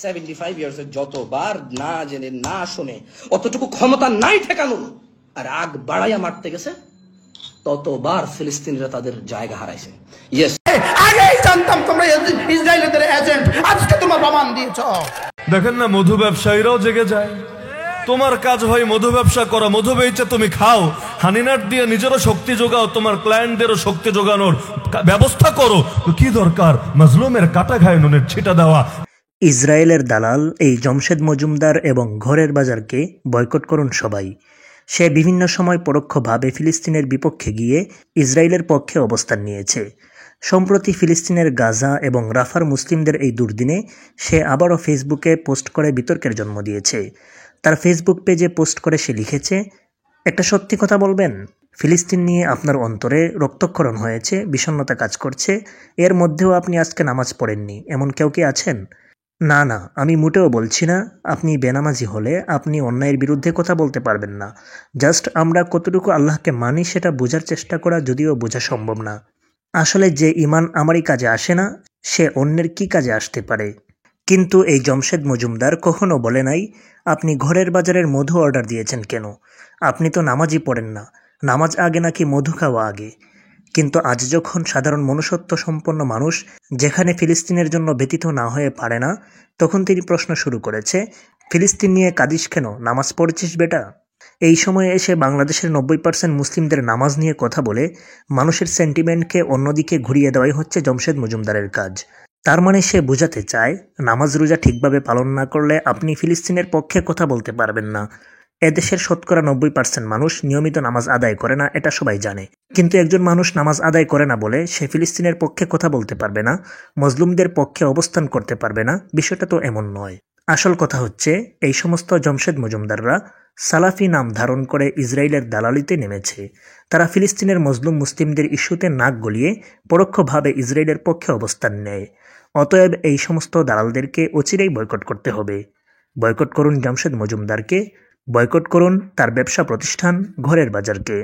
75 ইয়ার্সে যতবার না জেনে না শুনে অতটুকু ক্ষমতা নাই ঠেকানোর আর আগ বাড়াইয়া মারতে গেছে, ততবার ফিলিস্তিনিরা তাদের জায়গা হারাইছে। ইয়েস, আগেই জানতাম তোমরা ইসরায়েলের এজেন্ট, আজকে তোমরা প্রমাণ দিয়েছ। দেখেন না, মধু ব্যবসায়ীরাও জেগে যায়। তোমার কাজ হয় মধু ব্যবসা করা, মধু বেচে তুমি খাও, হানিনাট দিয়ে নিজেরও শক্তি যোগাও, তোমার ক্লায়েন্টদেরও শক্তি যোগানোর ব্যবস্থা করো। কি দরকার মাজলুমের কাটা ঘায়ে নুনের ছিটা দেওয়া? ইসরায়েলের দালাল এই জমশেদ মজুমদার এবং ঘরের বাজারকে বয়কট করুন সবাই। সে বিভিন্ন সময় পরোক্ষভাবে ফিলিস্তিনের বিপক্ষে গিয়ে ইসরায়েলের পক্ষে অবস্থান নিয়েছে। সম্প্রতি ফিলিস্তিনের গাজা এবং রাফার মুসলিমদের এই দুর্দিনে সে আবারও ফেসবুকে পোস্ট করে বিতর্কের জন্ম দিয়েছে। তার ফেসবুক পেজে পোস্ট করে সে লিখেছে, একটা সত্যি কথা বলবেন, ফিলিস্তিন নিয়ে আপনার অন্তরে রক্তক্ষরণ হয়েছে, বিষণ্ণতা কাজ করছে, এর মধ্যেও আপনি আজকে নামাজ পড়েননি, এমন কেউ কি আছেন? না না, আমি মোটেও বলছি না আপনি বেনামাজি হলে আপনি অন্যায়ের বিরুদ্ধে কথা বলতে পারবেন না। জাস্ট আমরা কতটুকু আল্লাহকে মানি সেটা বোঝার চেষ্টা করা, যদিও বোঝা সম্ভব না। আসলে যে ইমান আমারই কাজে আসে না, সে অন্যের কি কাজে আসতে পারে? কিন্তু এই জমশেদ মজুমদার কখনো বলে নাই আপনি ঘরের বাজারের মধু অর্ডার দিয়েছেন কেন, আপনি তো নামাজই পড়েন না, নামাজ আগে নাকি মধু খাওয়া আগে। কিন্তু আজ যখন সাধারণ মনুষ্যত্ব সম্পন্ন মানুষ যেখানে ফিলিস্তিনের জন্য ব্যতীত না হয়ে পারে না, তখন তিনি প্রশ্ন শুরু করেছে, ফিলিস্তিন নিয়ে কাঁদিস কেন, নামাজ পড়েছিস বেটা? এই সময়ে এসে বাংলাদেশের 90% মুসলিমদের নামাজ নিয়ে কথা বলে মানুষের সেন্টিমেন্টকে অন্যদিকে ঘুরিয়ে দেওয়াই হচ্ছে জমশেদ মজুমদারের কাজ। তার মানে সে বোঝাতে চায় নামাজ রোজা ঠিকভাবে পালন না করলে আপনি ফিলিস্তিনের পক্ষে কথা বলতে পারবেন না। এদেশের শতকরা 90% মানুষ নিয়মিত নামাজ আদায় করে না, এটা সবাই জানে। কিন্তু একজন মানুষ নামাজ আদায় করে না বলে সে ফিলিস্তিনের পক্ষে কথা বলতে পারবে না, মজলুমদের পক্ষে অবস্থান করতে পারবে না, বিষয়টা তো এমন নয়। আসল কথা হচ্ছে এই সমস্ত জমশেদ মজুমদাররা সালাফি নাম ধারণ করে ইসরায়েলের দালালিতে নেমেছে। তারা ফিলিস্তিনের মজলুম মুসলিমদের ইস্যুতে নাক গলিয়ে পরোক্ষভাবে ইসরায়েলের পক্ষে অবস্থান নেয়। অতএব এই সমস্ত দালালদেরকে অচিরেই বয়কট করতে হবে। বয়কট করুন জমশেদ মজুমদারকে, বয়কট করুন তার ব্যবসা প্রতিষ্ঠান ঘরের বাজারকে।